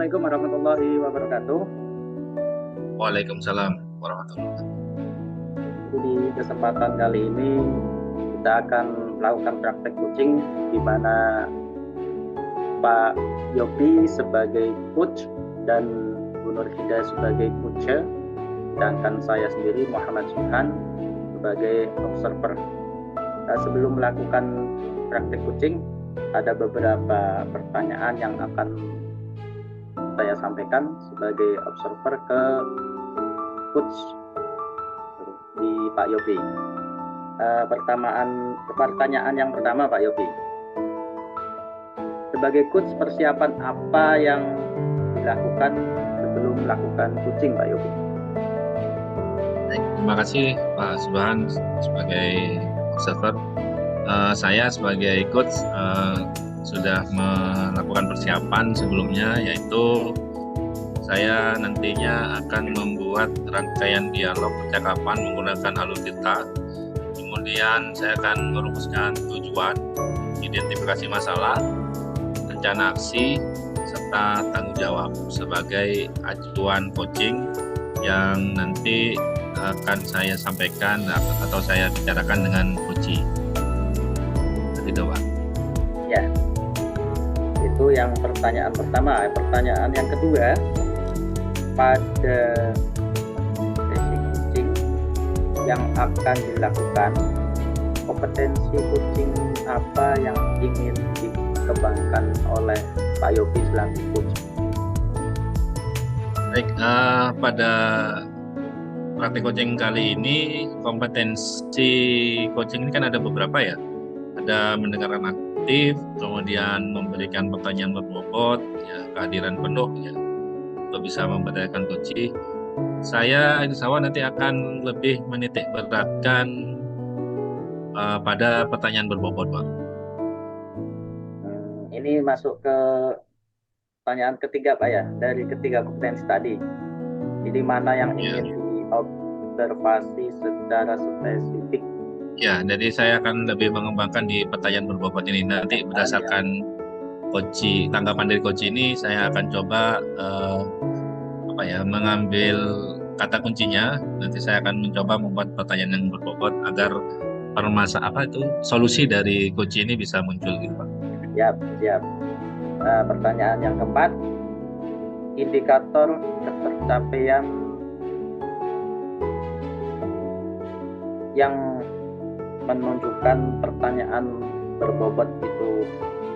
Assalamualaikum warahmatullahi wabarakatuh. Waalaikumsalam warahmatullahi wabarakatuh. Di kesempatan kali ini kita akan melakukan praktek coaching di mana Pak Yopi sebagai coach dan Bu Nurhida sebagai coacher, sedangkan saya sendiri Muhammad Subhan sebagai observer. Nah, sebelum melakukan praktek coaching, ada beberapa pertanyaan yang akan saya sampaikan sebagai observer ke coach di Pak Yopi. Pertanyaan yang pertama, Pak Yopi. Sebagai coach, persiapan apa yang dilakukan sebelum melakukan coaching, Pak Yopi? Baik, terima kasih Pak Subhan sebagai observer. Saya sebagai coach sudah melakukan persiapan sebelumnya, yaitu saya nantinya akan membuat rangkaian dialog percakapan menggunakan alutita. Kemudian saya akan merumuskan tujuan, identifikasi masalah, rencana aksi, serta tanggung jawab sebagai acuan coaching yang nanti akan saya sampaikan atau saya bicarakan dengan coach. Begitu, Pak. Ya, itu yang pertanyaan pertama. Pertanyaan yang kedua, pada sesi coaching yang akan dilakukan, kompetensi coaching apa yang ingin dikembangkan oleh Pak Yopi selaku coach? Baik, pada praktik coaching kali ini, kompetensi coaching ini kan ada beberapa ya. Ada mendengarkan aktif, kemudian memberikan pertanyaan berbobot, ya, kehadiran penuh ya, untuk bisa memberdayakan coach. Saya insya Allah nanti akan lebih menitik beratkan pada pertanyaan berbobot, Pak. Ini masuk ke pertanyaan ketiga, Pak ya, dari ketiga kompetensi tadi. Jadi mana yang ingin diobservasi secara spesifik? Ya, jadi saya akan lebih mengembangkan di pertanyaan berbobot ini. Nanti berdasarkan tanggapan dari coach ini, saya akan coba mengambil kata kuncinya. Nanti saya akan mencoba membuat pertanyaan yang berbobot agar solusi dari coach ini bisa muncul gitu, Pak. Siap. Pertanyaan yang keempat, indikator ketercapaian yang menunjukkan pertanyaan berbobot itu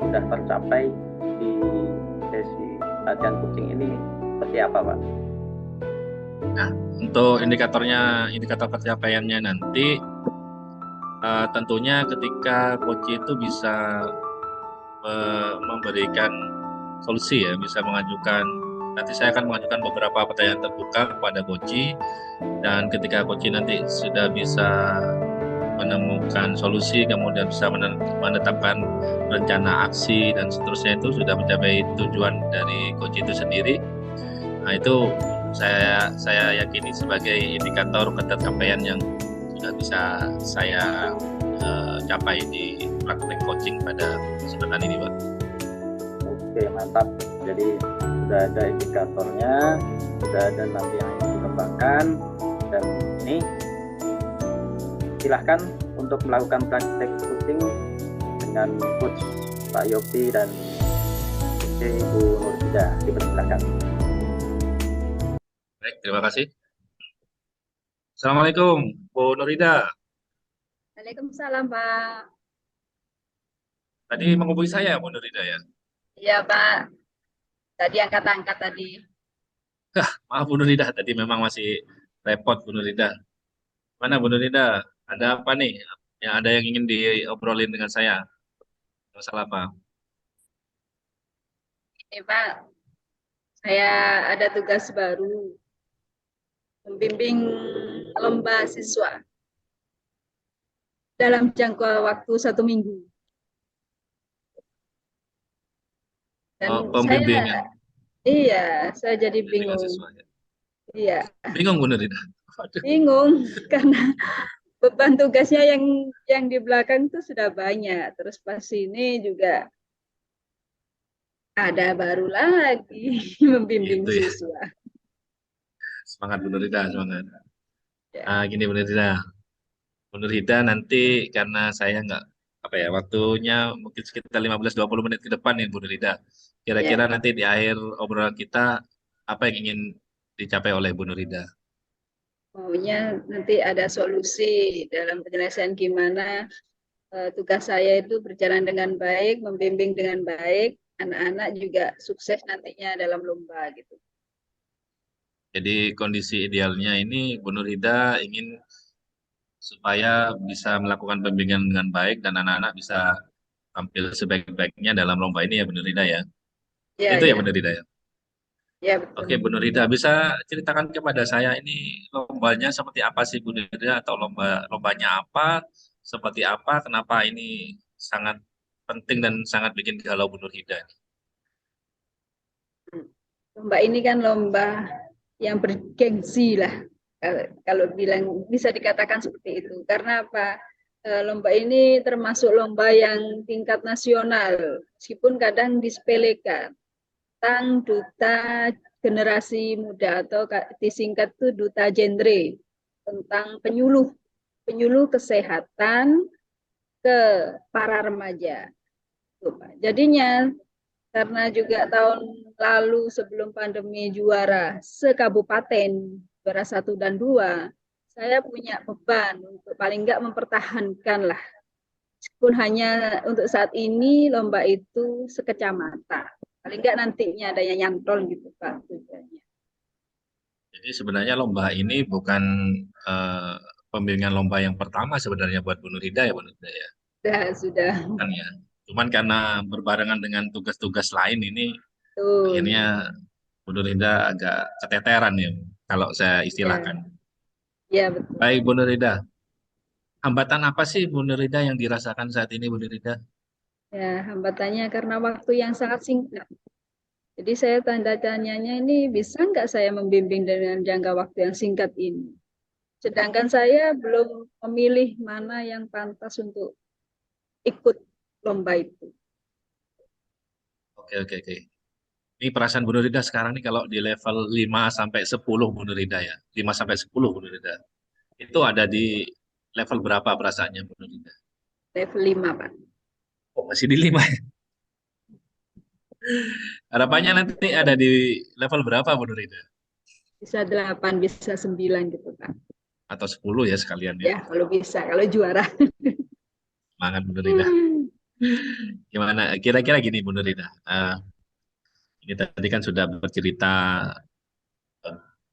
sudah tercapai di sesi latihan coaching ini seperti apa, Pak? Nah, untuk indikator pencapaiannya nanti tentunya ketika coach itu bisa memberikan solusi ya, bisa mengajukan. Nanti saya akan mengajukan beberapa pertanyaan terbuka kepada coach, dan ketika coach nanti sudah bisa menemukan solusi, kemudian bisa menetapkan rencana aksi dan seterusnya, itu sudah mencapai tujuan dari coach itu sendiri. Nah, itu saya yakini sebagai indikator ketercapaian yang sudah bisa saya capai di praktek coaching pada kesempatan ini, Pak. Oke, mantap. Jadi sudah ada indikatornya, sudah ada nanti yang ingin dikembangkan, dan ini silahkan untuk melakukan praktek coaching dengan coach Pak Yopi dan Ibu Nurhida. Dipersilakan. Baik, terima kasih. Assalamualaikum, Bu Nurhida. Waalaikumsalam, Pak. Tadi menghubungi saya, Bu Nurhida ya? Iya, Pak. Tadi angkat-angkat tadi. Maaf, Bu Nurhida. Tadi memang masih repot, Bu Nurhida. Mana, Bu Nurhida? Ada apa nih? Ada yang ingin diobrolin dengan saya? Masalah apa? Ini, Pak. Saya ada tugas baru. Membimbing lomba siswa dalam jangka waktu 1 minggu. Dan saya jadi bingung. Iya. Bingung, Bu Nurhida? Bingung karena beban tugasnya yang di belakang itu sudah banyak. Terus pas ini juga ada baru lagi membimbing Itu ya, siswa. semangat Bu Nurida, semangat. Ya, Gini Bu Nurida, Bu Nurida nanti karena saya nggak apa ya waktunya mungkin sekitar 15-20 menit ke depan nih Bu Nurida. ya. Kira-kira nanti di akhir obrolan kita apa yang ingin dicapai oleh Bu Nurida? Maunya nanti ada solusi dalam penyelesaian gimana tugas saya itu berjalan dengan baik, membimbing dengan baik, anak-anak juga sukses nantinya dalam lomba gitu. Jadi kondisi idealnya ini Bu Nurida ingin supaya bisa melakukan pembimbingan dengan baik dan anak-anak bisa tampil sebaik-baiknya dalam lomba ini ya Bu Nurida ya. Ya, Itu ya Bu ya, Nurida ya. ya Oke betul. Bu Nurida, bisa ceritakan kepada saya ini lombanya seperti apa sih Bu Nurida atau lombanya apa, seperti apa, kenapa ini sangat penting dan sangat bikin galau Bu Nurida. Lomba ini kan lomba yang bergengsi lah. Kalau bilang bisa dikatakan seperti itu. Karena apa? Lomba ini termasuk lomba yang tingkat nasional, meskipun kadang disepelekan. Tentang duta generasi muda atau disingkat itu duta genre, tentang penyuluh penyuluh kesehatan ke para remaja. Jadinya karena juga tahun lalu sebelum pandemi juara sekabupaten, juara 1 dan 2, saya punya beban untuk paling enggak mempertahankan lah. Meskipun hanya untuk saat ini lomba itu sekecamatan. Paling enggak nantinya ada yang nyantol gitu Pak tujuannya. Jadi sebenarnya lomba ini bukan eh, pembimbingan lomba yang pertama sebenarnya buat Bu Nurida ya Bu Nurida ya. Sudah. Kan ya. Cuman karena berbarengan dengan tugas-tugas lain ini Betul. akhirnya Bu Nurida agak keteteran ya kalau saya istilahkan. Ya, ya betul. Baik Bu Nurida, hambatan apa sih Bu Nurida yang dirasakan saat ini Bu Nurida? Ya, hambatannya karena waktu yang sangat singkat. Jadi saya tanda tanyanya ini bisa nggak saya membimbing dengan jangka waktu yang singkat ini. Sedangkan saya belum memilih mana yang pantas untuk ikut lomba itu. Oke oke oke. Ini perasaan Bu Nurida sekarang nih kalau di level 5 sampai 10 Bu Nurida ya. 5 sampai 10 Bu Nurida. Itu ada di level berapa perasaannya Bu Nurida? Level 5 Pak. Oh, masih di 5. Harapannya nanti ada di level berapa Bu Nurida? Bisa 8, bisa 9 gitu Pak. Atau 10 ya sekalian ya. Ya, kalau bisa, kalau juara. Semangat Bu Nurida. Gimana? Kira-kira gini Bu Nurida. Ini tadi kan sudah bercerita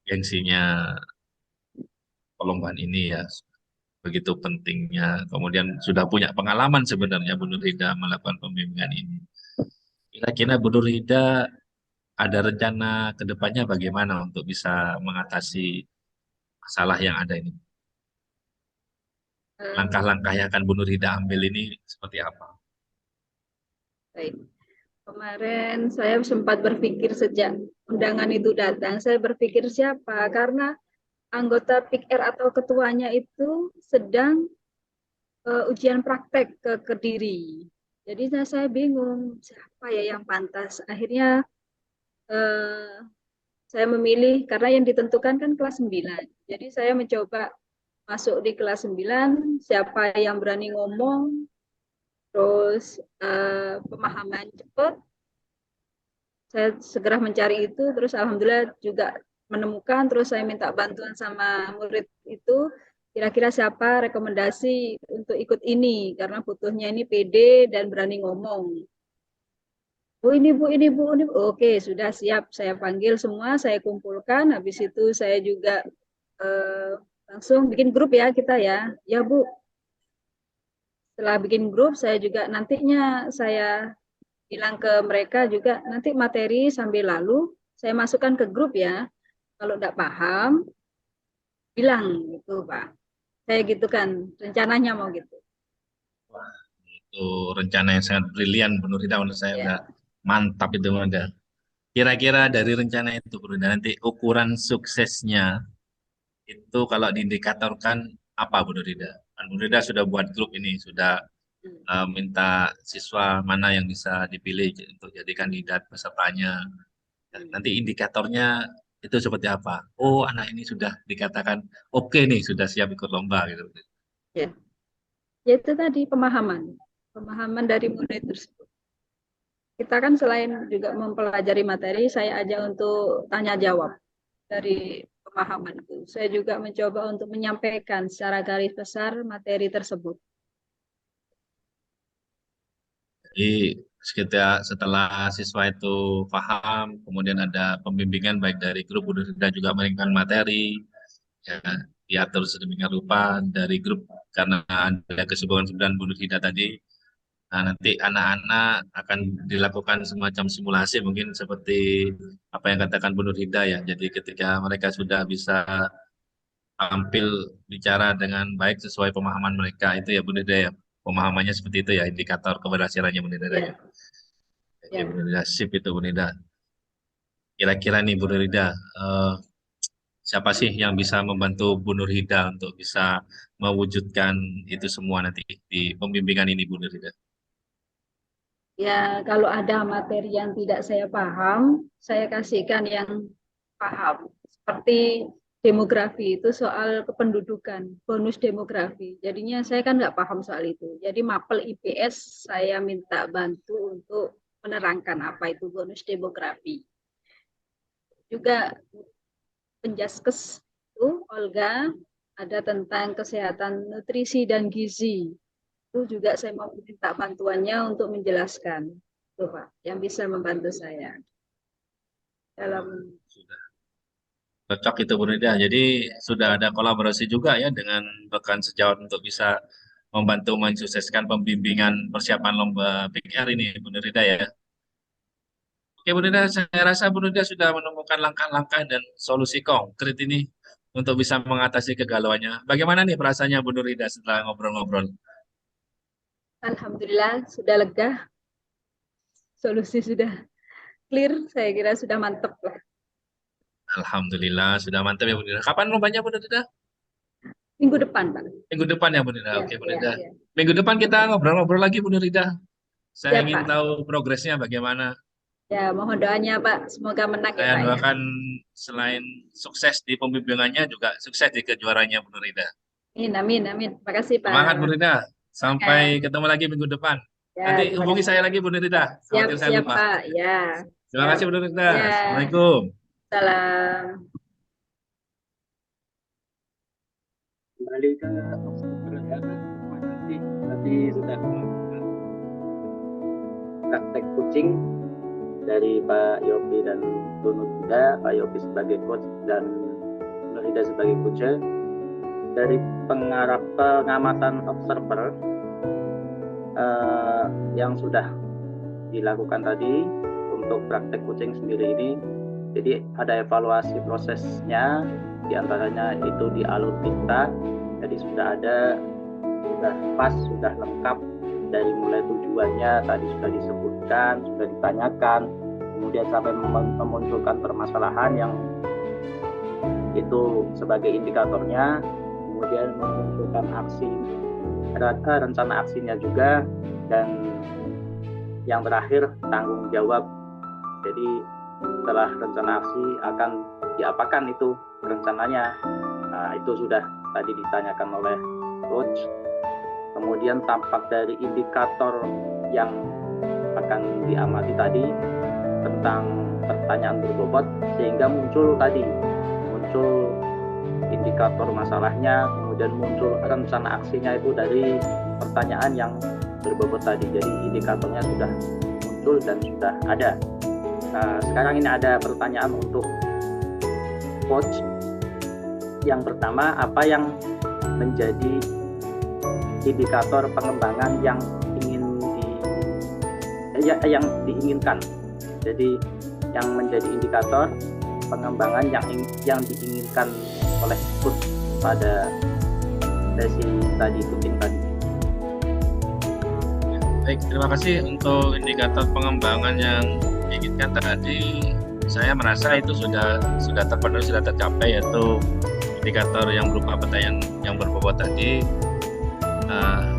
gengsinya perlombaan ini ya. Begitu pentingnya. Kemudian sudah punya pengalaman sebenarnya Bu Nurida melakukan pembimbingan ini. Kira-kira Bu Nurida ada rencana ke depannya bagaimana untuk bisa mengatasi masalah yang ada ini? Langkah-langkah yang akan Bu Nurida ambil ini seperti apa? Baik. Kemarin saya sempat berpikir sejak undangan itu datang, saya berpikir siapa? Karena anggota PIKR atau ketuanya itu sedang ujian praktek ke Kediri. Jadi saya bingung siapa ya yang pantas. Akhirnya uh, saya memilih karena yang ditentukan kan kelas 9. Jadi saya mencoba masuk di kelas 9, siapa yang berani ngomong, terus pemahaman cepat, saya segera mencari itu, terus alhamdulillah juga menemukan, terus saya minta bantuan sama murid itu, kira-kira siapa rekomendasi untuk ikut ini, karena butuhnya ini pede dan berani ngomong. Bu ini bu, ini bu, ini bu. Oke sudah siap, saya panggil semua, saya kumpulkan, habis itu saya juga eh, langsung bikin grup ya kita ya, ya bu. Setelah bikin grup, saya juga nantinya saya bilang ke mereka juga nanti materi sambil lalu saya masukkan ke grup ya. Kalau tidak paham, bilang gitu Pak. Saya gitu kan, rencananya mau gitu. Wah, itu rencana yang sangat brilian Bu Nurida menurut saya udah Ya. mantap itu udah. Kira-kira dari rencana itu Bu Nurida nanti ukuran suksesnya itu kalau diindikatorkan apa Bu Nurida? Kan Bu Nurida sudah buat grup ini, sudah minta siswa mana yang bisa dipilih untuk jadi kandidat pesertanya. Dan nanti indikatornya itu seperti apa? Oh, anak ini sudah dikatakan oke nih, sudah siap ikut lomba gitu. Ya, yaitu tadi pemahaman dari murid tersebut. Kita kan selain juga mempelajari materi, saya ajak untuk tanya jawab dari pemahamanku. Saya juga mencoba untuk menyampaikan secara garis besar materi tersebut. Jadi setelah siswa itu paham, kemudian ada pembimbingan baik dari grup dan juga memberikan materi, ya, diatur sedemikian rupa dari grup karena ada kesibukan 9 Bu Nurhida tadi. Nah, nanti anak-anak akan dilakukan semacam simulasi mungkin seperti apa yang katakan Bu Nurhida ya. Jadi ketika mereka sudah bisa tampil bicara dengan baik sesuai pemahaman mereka itu ya Bu Nurhida ya. Pemahamannya seperti itu ya, indikator keberhasilannya Bu Nurhida ya. Ya, Bu Nurhida, sip itu Bu Nurhida. Kira-kira nih Bu Nurhida, siapa sih yang bisa membantu Bu Nurhida untuk bisa mewujudkan itu semua nanti di pembimbingan ini Bu Nurhida? Ya, kalau ada materi yang tidak saya paham, saya kasihkan yang paham. Seperti demografi itu soal kependudukan, bonus demografi. Jadinya saya kan nggak paham soal itu. Jadi mapel IPS saya minta bantu untuk menerangkan apa itu bonus demografi. Juga Penjaskes itu, Olga, ada tentang kesehatan nutrisi dan gizi. Itu juga saya mau minta bantuannya untuk menjelaskan. Itu Pak, yang bisa membantu saya dalam cocok itu Bu Nurhida. Jadi sudah ada kolaborasi juga ya dengan rekan sejawat untuk bisa membantu mensukseskan pembimbingan persiapan lomba PKR ini Bu Nurhida ya. Oke Bu Nurhida, saya rasa Bu Nurhida sudah menemukan langkah-langkah dan solusi konkret ini untuk bisa mengatasi kegalauannya. Bagaimana nih perasaannya Bu Nurhida setelah ngobrol-ngobrol? Alhamdulillah sudah lega, solusi sudah clear, saya kira sudah mantap lah. Alhamdulillah sudah mantap ya Bu Nurhida. Kapan lombanya Bu Nurhida? Minggu depan Pak. Minggu depan ya Bu Nurhida. Ya, Oke Bu Nurhida. ya. Minggu depan kita ngobrol-ngobrol lagi Bu Nurhida. Saya Ya, ingin Pak. tahu progresnya bagaimana. Ya, mohon doanya Pak, semoga menang Saya ya Pak. doakan selain sukses di pembimbingannya juga sukses di kejuaraannya Bu Nurhida. Amin, amin. Terima kasih Pak. Semangat Bu Nurhida. Sampai ketemu lagi minggu depan. Ya, Nanti hubungi saya lagi Bu Nurhida. Siap, saya siap lupa. Pak. Ya. Terima kasih Bu Nurhida. Ya. Assalamualaikum. Salam. Kembali ke obstacle ya. Terima kasih. Tadi sudah melakukan praktek coaching dari Pak Yopi dan Bu Nurhida. Pak Yopi sebagai coach dan Nurhida sebagai coach. Dari pengamatan observer yang sudah dilakukan tadi untuk praktek coaching sendiri ini, jadi ada evaluasi prosesnya, diantaranya itu di alur tinta. Jadi sudah pas, sudah lengkap dari mulai tujuannya tadi sudah disebutkan, sudah ditanyakan, kemudian sampai memunculkan permasalahan yang itu sebagai indikatornya, kemudian memunculkan rencana aksinya juga, dan yang terakhir tanggung jawab. Jadi setelah rencana aksi akan diapakan itu rencananya. Nah, itu sudah tadi ditanyakan oleh coach. Kemudian tampak dari indikator yang akan diamati tadi tentang pertanyaan berbobot, sehingga muncul indikator masalahnya, kemudian muncul rencana aksinya itu dari pertanyaan yang berbobot tadi. Jadi indikatornya sudah muncul dan sudah ada. Nah, sekarang ini ada pertanyaan untuk coach. Yang pertama, apa yang menjadi indikator pengembangan yang diinginkan? Jadi yang menjadi indikator pengembangan yang diinginkan oleh coach pada sesi tadi, coaching tadi. Baik, terima kasih untuk indikator pengembangan yang diinginkan tadi. Saya merasa itu sudah terpenuhi, sudah tercapai, yaitu indikator yang berupa pertanyaan yang berbobot tadi.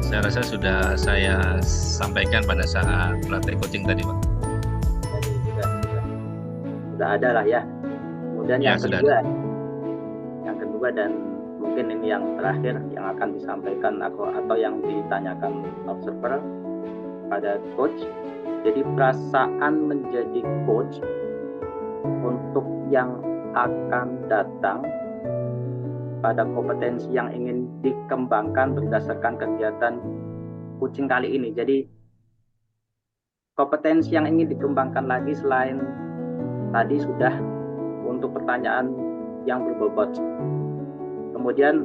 saya rasa sudah saya sampaikan pada saat praktek coaching tadi, Pak. Jadi sudah ada lah ya. Kemudian Ya, yang sudah kedua, dan mungkin ini yang terakhir yang akan disampaikan atau yang ditanyakan observer pada coach. Jadi perasaan menjadi coach untuk yang akan datang pada kompetensi yang ingin dikembangkan berdasarkan kegiatan coaching kali ini. Jadi kompetensi yang ingin dikembangkan lagi selain tadi sudah untuk pertanyaan yang berbobot. Kemudian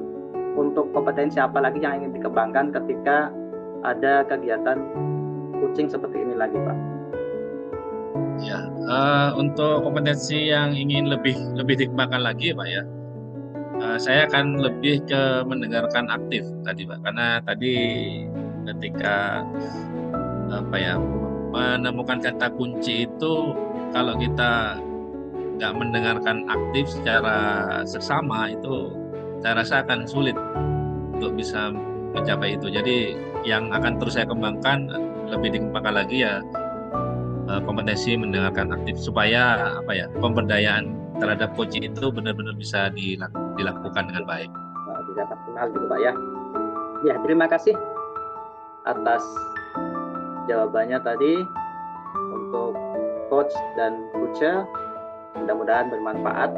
untuk kompetensi apa lagi yang ingin dikembangkan ketika ada kegiatan coaching seperti ini lagi, Pak? Ya, untuk kompetensi yang ingin lebih dikembangkan lagi, Pak ya, saya akan lebih ke mendengarkan aktif tadi, Pak. Karena tadi ketika menemukan kata kunci itu, kalau kita nggak mendengarkan aktif secara seksama, itu saya rasa akan sulit untuk bisa mencapai itu. Jadi yang akan terus saya kembangkan, lebih dikembangkan lagi ya kompetensi mendengarkan aktif, supaya pemberdayaan terhadap coaching itu benar-benar bisa dilakukan dengan baik. Bisa maksimal gitu, Pak ya. Ya, terima kasih atas jawabannya tadi untuk coach dan coacher. Mudah-mudahan bermanfaat.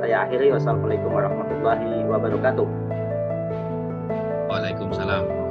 Saya akhiri. Wassalamualaikum warahmatullahi wabarakatuh. Waalaikumsalam.